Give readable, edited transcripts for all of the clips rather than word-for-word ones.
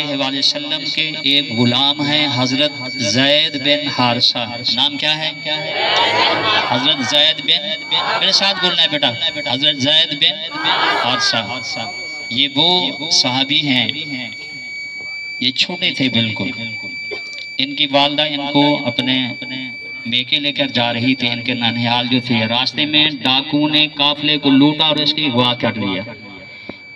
علیہ وسلم کے ایک غلام ہیں حضرت زید بن حارثہ. نام کیا ہے؟ حضرت زید بن، میرے ساتھ بولنا ہے بیٹا، حضرت زید بن حارثہ. یہ وہ صحابی ہیں، یہ چھوٹے تھے بالکل. ان کی والدہ ان کو اپنے میکے لے کر جا رہی تھی. ان کے ننھیال جو تھے، راستے میں ڈاکو نے قافلے کو لوٹا اور اس کی اغوا کر لیا.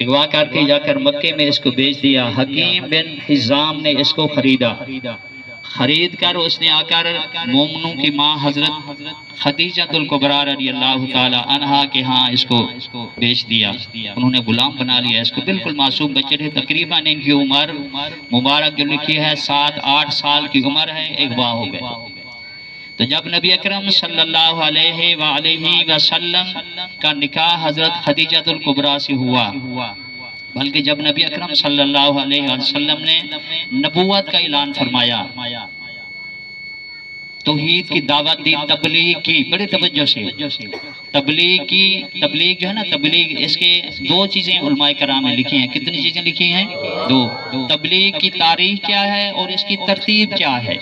اغوا کر کے جا کر مکے میں اس کو بیچ دیا. حکیم بن حزام نے اس کو خریدا. خرید کر اس نے آ کر مومنوں کی ماں حضرت خدیجہ الکبریٰ رضی اللہ تعالی عنہا کے ہاں اس کو بیچ دیا. انہوں نے غلام بنا لیا اس کو. بالکل معصوم بچے تھے. تقریباً ان کی عمر مبارک جو لکھی ہے 7-8 سال کی عمر ہے. اغوا ہو گئے. تو جب نبی اکرم صلی اللہ علیہ وآلہ وسلم کا نکاح حضرت خدیجہ الکبریٰ سے ہوا، بلکہ جب نبی اکرم صلی اللہ علیہ وسلم نے نبوت کا اعلان فرمایا، توحید کی دعوت دی، تبلیغ کی، بڑے توجہ سے تبلیغ کی. تبلیغ جو ہے نا، تبلیغ، اس کے 2 چیزیں علماء کرام نے لکھی ہیں. کتنی چیزیں لکھی ہیں؟ 2. تبلیغ کی تاریخ کیا ہے اور اس کی ترتیب کیا ہے.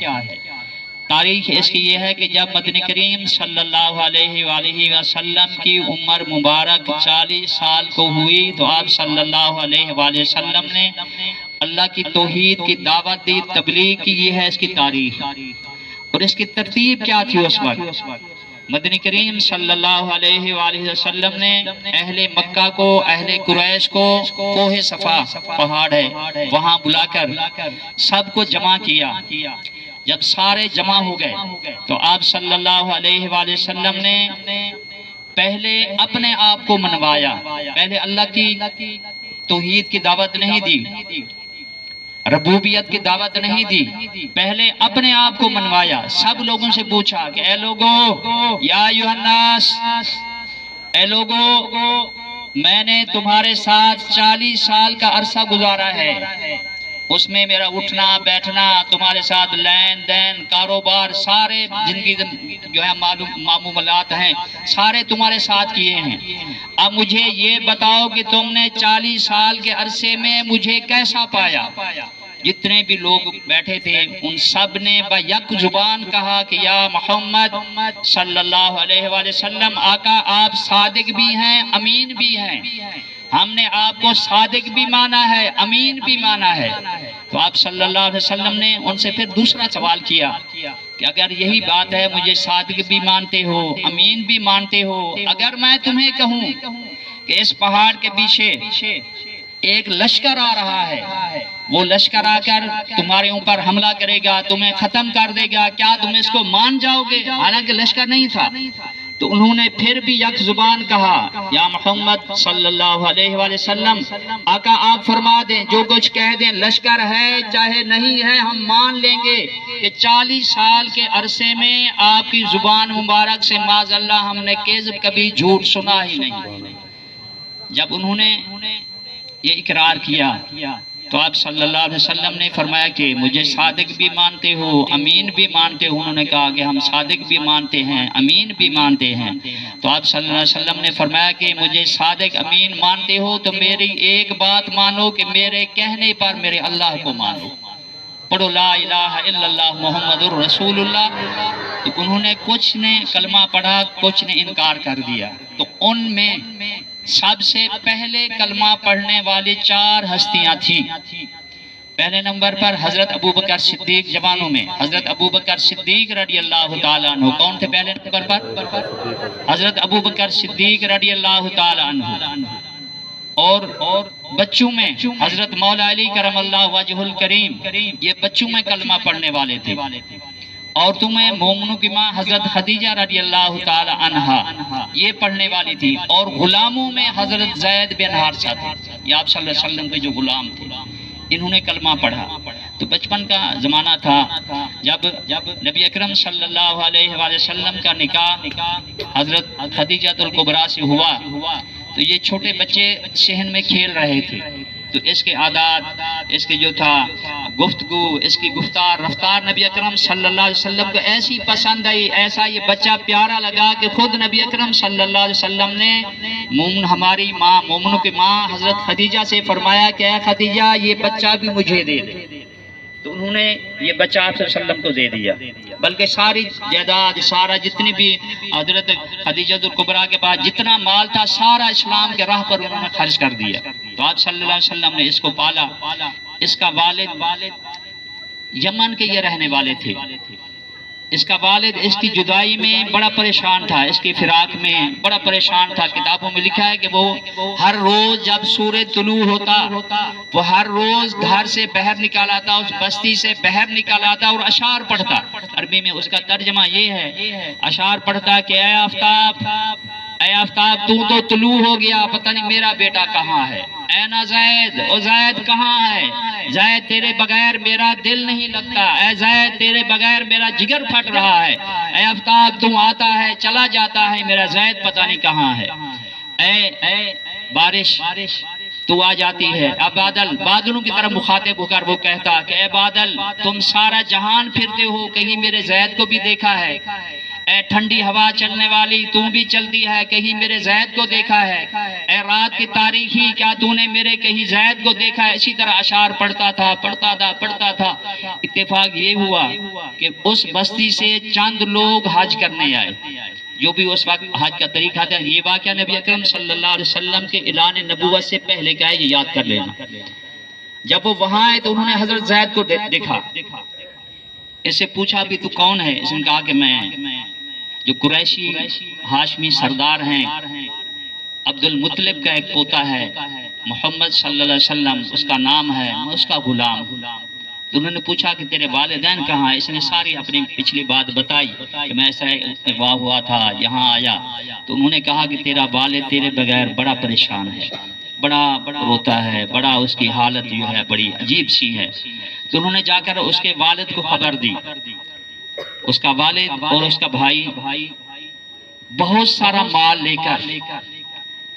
تاریخ اس کی یہ ہے کہ جب مدنی کریم صلی اللہ علیہ وآلہ وسلم کی عمر مبارک 40 سال کو ہوئی تو آپ صلی اللہ علیہ وآلہ وسلم نے اللہ کی توحید کی دعوت دی، تبلیغ کی. یہ ہے اس کی تاریخ. اور اس کی ترتیب کیا تھی اس وقت؟ مدنی کریم صلی اللہ علیہ وآلہ وسلم نے اہل مکہ کو، اہل قریش کو کوہ صفا پہاڑ ہے وہاں بلا کر سب کو جمع کیا. جب سارے جمع ہو گئے تو آپ صلی اللہ علیہ وآلہ وسلم نے پہلے اپنے آپ کو منوایا. پہلے اللہ کی توحید کی دعوت نہیں دی، ربوبیت کی دعوت نہیں دی، پہلے اپنے آپ کو منوایا. سب لوگوں سے پوچھا کہ اے لوگو، یا ایھا الناس، اے لوگو، میں نے تمہارے ساتھ 40 سال کا عرصہ گزارا ہے. اس میں میرا اٹھنا بیٹھنا، تمہارے ساتھ لین دین، کاروبار، سارے زندگی جو ہے معمولات ہیں سارے تمہارے ساتھ کیے ہیں. اب مجھے یہ بتاؤ کہ تم نے 40 سال کے عرصے میں مجھے کیسا پایا؟ جتنے بھی لوگ بیٹھے تھے ان سب نے بیک زبان کہا کہ یا محمد صلی اللہ علیہ وآلہ وسلم، آقا آپ صادق بھی ہیں، امین بھی ہیں. ہم نے آپ کو صادق بھی مانا ہے، امین بھی مانا ہے. تو آپ صلی اللہ علیہ وسلم نے ان سے پھر دوسرا سوال کیا کہ اگر یہی بات ہے، مجھے صادق بھی مانتے ہو، امین بھی مانتے ہو، اگر میں تمہیں کہوں کہ اس پہاڑ کے پیچھے ایک لشکر آ رہا ہے، وہ لشکر آ کر تمہارے اوپر حملہ کرے گا، تمہیں ختم کر دے گا، کیا تم اس کو مان جاؤ گے؟ حالانکہ لشکر نہیں تھا. تو انہوں نے پھر بھی یک زبان کہا یا محمد صلی اللہ علیہ وآلہ وسلم، آقا آپ فرما دیں، جو کچھ کہہ دیں، لشکر ہے چاہے نہیں ہے ہم مان لیں گے کہ 40 سال کے عرصے میں آپ کی زبان مبارک سے معاذ اللہ ہم نے کذب کبھی جھوٹ سنا ہی نہیں. جب انہوں نے یہ اقرار کیا تو آپ صلی اللہ علیہ وسلم نے فرمایا کہ مجھے صادق بھی مانتے ہو، امین بھی مانتے ہو؟ انہوں نے کہا کہ ہم صادق بھی مانتے ہیں، امین بھی مانتے ہیں. تو آپ صلی اللہ علیہ وسلم نے فرمایا کہ مجھے صادق امین مانتے ہو تو میری ایک بات مانو کہ میرے کہنے پر میرے اللہ کو مانو. پڑھو لا الہ الا اللہ محمد الرسول اللہ. تو انہوں نے کچھ نے کلمہ پڑھا، کچھ نے انکار کر دیا. تو ان میں سب سے پہلے کلمہ پڑھنے والی 4 ہستیاں تھیں. پہلے نمبر پر حضرت ابوبکر صدیق. جوانوں میں حضرت ابوبکر صدیق رضی اللہ تعالیٰ عنہ. کون تھے پہلے نمبر پر؟ حضرت ابوبکر صدیق رضی اللہ تعالیٰ عنہ. اور بچوں میں حضرت مولا علی کرم اللہ وجہ الکریم، یہ بچوں میں کلمہ پڑھنے والے تھے. عورتوں میں مومنوں کی ماں حضرت خدیجہ رضی اللہ تعالی عنہا یہ پڑھنے والی تھی. اور غلاموں میں حضرت زید بن حارثہ تھے. یہ آپ صلی اللہ علیہ وسلم کے جو غلام تھے انہوں نے کلمہ پڑھا. تو بچپن کا زمانہ تھا جب نبی اکرم صلی اللہ علیہ وآلہ وسلم کا نکاح حضرت خدیجہ الکبریٰ سے ہوا تو یہ چھوٹے بچے صحن میں کھیل رہے تھے. تو اس کے عادات، اس کے جو تھا گفتگو، اس کی گفتار رفتار نبی اکرم صلی اللہ علیہ وسلم کو ایسی پسند آئی، ایسا یہ بچہ پیارا لگا کہ خود نبی اکرم صلی اللہ علیہ وسلم نے ہماری ماں، مومنوں کی ماں حضرت خدیجہ سے فرمایا کہ اے خدیجہ یہ بچہ بھی مجھے دے دے، تو انہوں نے یہ بچہ آپ صلی اللہ علیہ وسلم کو دے دیا، بلکہ ساری جائیداد، سارا جتنی بھی حضرت خدیجہ الکبریٰ کے پاس جتنا مال تھا سارا اسلام کے راہ پر انہوں نے خرچ کر دیا۔ تو آپ صلی اللہ علیہ وسلم نے اس کو پالا۔ اس کا والد یمن کے یہ رہنے والے تھے، اس کا والد اس کی جدائی میں بڑا پریشان تھا، اس کی فراق میں بڑا پریشان تھا۔ کتابوں میں لکھا ہے کہ وہ ہر روز جب سورج طلوع ہوتا وہ ہر روز گھر سے باہر نکال آتا، اس بستی سے باہر نکال آتا اور اشعار پڑھتا۔ عربی میں اس کا ترجمہ یہ ہے، اشعار پڑھتا کہ اے آفتاب، اے آفتاب تو طلوع ہو گیا، پتہ نہیں میرا بیٹا کہاں ہے، اے نا زید، او زید کہاں ہے، زید تیرے بغیر میرا دل نہیں لگتا، اے زید تیرے بغیر میرا جگر پھٹ رہا ہے، اے آفتاب تو آتا ہے چلا جاتا ہے، میرا زید پتہ نہیں کہاں ہے، اے بارش تو آ جاتی ہے، اب بادلوں کی طرف مخاطب ہو کر وہ کہتا کہ اے بادل تم سارا جہان پھرتے ہو، کہیں میرے زید کو بھی دیکھا ہے، اے ٹھنڈی ہوا چلنے والی تو بھی چلتی ہے، کہیں میرے زید کو دیکھا ہے، اے رات کی تاریخی کیا تو نے میرے کہیں زید کو دیکھا ہے۔ اسی طرح اشعار پڑھتا تھا۔ اتفاق یہ ہوا کہ اس بستی سے چند لوگ حج کرنے آئے، جو بھی اس وقت حج کا طریقہ تھا۔ یہ واقعہ نبی اکرم صلی اللہ علیہ وسلم کے اعلان نبوت سے پہلے کا ہے، یہ یاد کر لینا۔ جب وہ وہاں آئے تو انہوں نے حضرت زید کو دیکھا، اس سے پوچھا بھی تو کون ہے، اس نے کہا کہ میں جو قریشی ہاشمی سردار ہیں، عبد المطلب کا ایک پوتا ہے، محمد صلی اللہ علیہ وسلم اس کا نام ہے، میں اس کا غلام ہوں۔ تو انہوں نے پوچھا کہ تیرے والدین کہاں ہیں، اس نے ساری اپنی پچھلی بات بتائی کہ میں ایسا اغوا ہوا تھا یہاں آیا، تو انہوں نے کہا کہ تیرا والد تیرے بغیر بڑا پریشان ہے، بڑا روتا ہے، بڑا اس کی حالت جو ہے بڑی عجیب سی ہے۔ تو انہوں نے جا کر اس کے والد کو خبر دی۔ اس کا والد اور اس کا بھائی بہت سارا مال لے کر،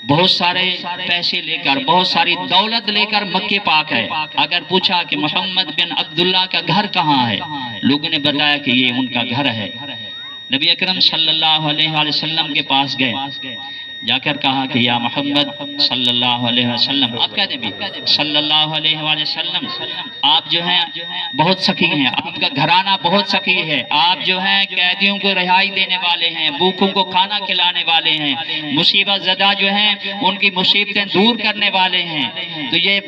بہت سارے پیسے لے کر، بہت ساری دولت لے کر مکے پاک ہے۔ اگر پوچھا کہ محمد بن عبداللہ کا گھر کہاں ہے، لوگوں نے بتایا کہ یہ ان کا گھر ہے۔ نبی اکرم صلی اللہ علیہ وسلم کے پاس گئے، جا کر کہا کہ یا محمد صلی اللہ علیہ وسلم، آپ کہہ دیں بھی صلی اللہ علیہ وسلم، آپ جو ہیں بہت سخی ہیں، آپ کا گھرانہ بہت سخی ہے، آپ جو ہیں قیدیوں کو رہائی دینے والے ہیں، بھوکوں کو کھانا کھلانے والے ہیں، مصیبت زدہ جو ہیں ان کی مصیبتیں دور کرنے والے ہیں، تو یہ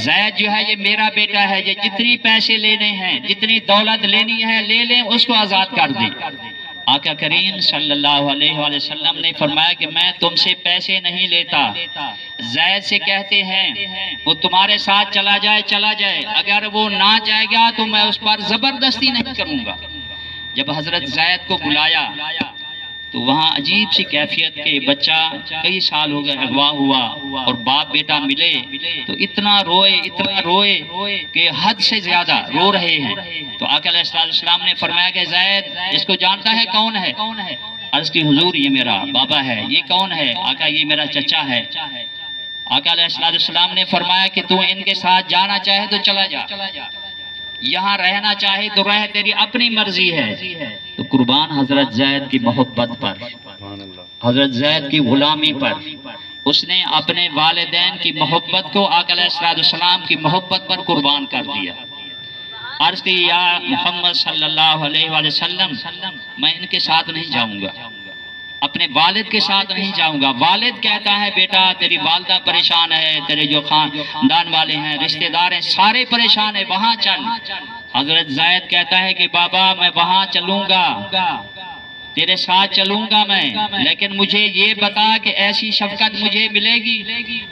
زید جو ہے یہ میرا بیٹا ہے، یہ جتنی پیسے لینے ہیں، جتنی دولت لینی ہے لے لیں، اس کو آزاد کر دیں۔ آقا کریم صلی اللہ علیہ وسلم نے فرمایا کہ میں تم سے پیسے نہیں لیتا، زید سے کہتے ہیں وہ تمہارے ساتھ چلا جائے، اگر وہ نہ جائے گا تو میں اس پر زبردستی نہیں کروں گا۔ جب حضرت زید کو بلایا تو وہاں عجیب سی کیفیت کے بچہ کئی سال ہو گئے اغوا ہوا اور باپ بیٹا ملے تو اتنا روئے کہ حد سے زیادہ رو رہے ہیں۔ تو آقا علیہ السلام نے فرمایا کہ زید اس کو جانتا ہے کون ہے؟ عرض کی حضور یہ میرا بابا ہے۔ یہ کون ہے؟ آقا یہ میرا چچا ہے۔ آقا علیہ السلام نے فرمایا کہ تو ان کے ساتھ جانا چاہے تو چلا جا، یہاں رہنا چاہے تو رہ، تیری اپنی مرضی ہے۔ تو قربان حضرت زید کی محبت پر، حضرت زید کی غلامی پر، اس نے اپنے والدین کی محبت کو آقا علیہ السلام کی محبت پر قربان کر دیا۔ عرض کی یا محمد صلی اللہ علیہ وسلم میں ان کے ساتھ نہیں جاؤں گا، اپنے والد کے ساتھ نہیں جاؤں گا۔ والد کہتا ہے بیٹا تیری والدہ پریشان ہے، تیرے جو خاندان والے ہیں، رشتہ دار ہیں، سارے پریشان ہیں، وہاں چل۔ حضرت زید کہتا ہے کہ بابا میں وہاں چلوں گا، تیرے ساتھ چلوں گا میں، لیکن مجھے یہ بتا کہ ایسی شفقت مجھے ملے گی،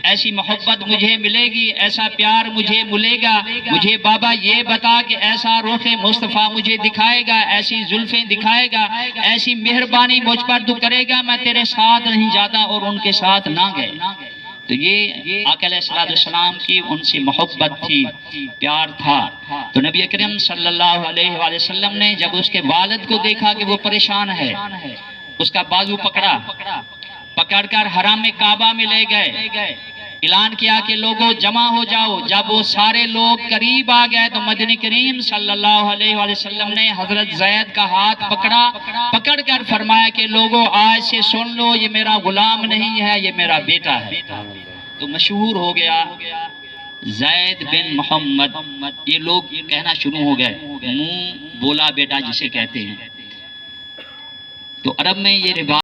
ایسی محبت مجھے ملے گی، ایسا پیار مجھے ملے گا، مجھے بابا یہ بتا کہ ایسا رخ مصطفیٰ مجھے دکھائے گا، ایسی زلفیں دکھائے گا، ایسی مہربانی مجھ پر تو کرے گا، میں تیرے ساتھ نہیں جاتا۔ اور ان کے ساتھ نہ گئے۔ تو یہ آقا علیہ السلام کی ان سے محبت تھی، پیار تھا۔ تو نبی اکرم صلی اللہ علیہ وسلم نے جب اس کے والد کو دیکھا کہ وہ پریشان ہے، اس کا بازو پکڑ کر حرم کعبہ میں لے گئے، اعلان کیا کہ لوگوں جمع ہو جاؤ۔ جب وہ سارے لوگ قریب آ گئے تو مدنی کریم صلی اللہ علیہ وآلہ وسلم نے حضرت زید کا ہاتھ پکڑ کر فرمایا کہ لوگوں آج سے سن لو، یہ میرا غلام نہیں ہے، یہ میرا بیٹا ہے۔ تو مشہور ہو گیا زید بن محمد، یہ لوگ کہنا شروع ہو گئے، منہ بولا بیٹا جسے کہتے ہیں۔ تو عرب میں یہ روایت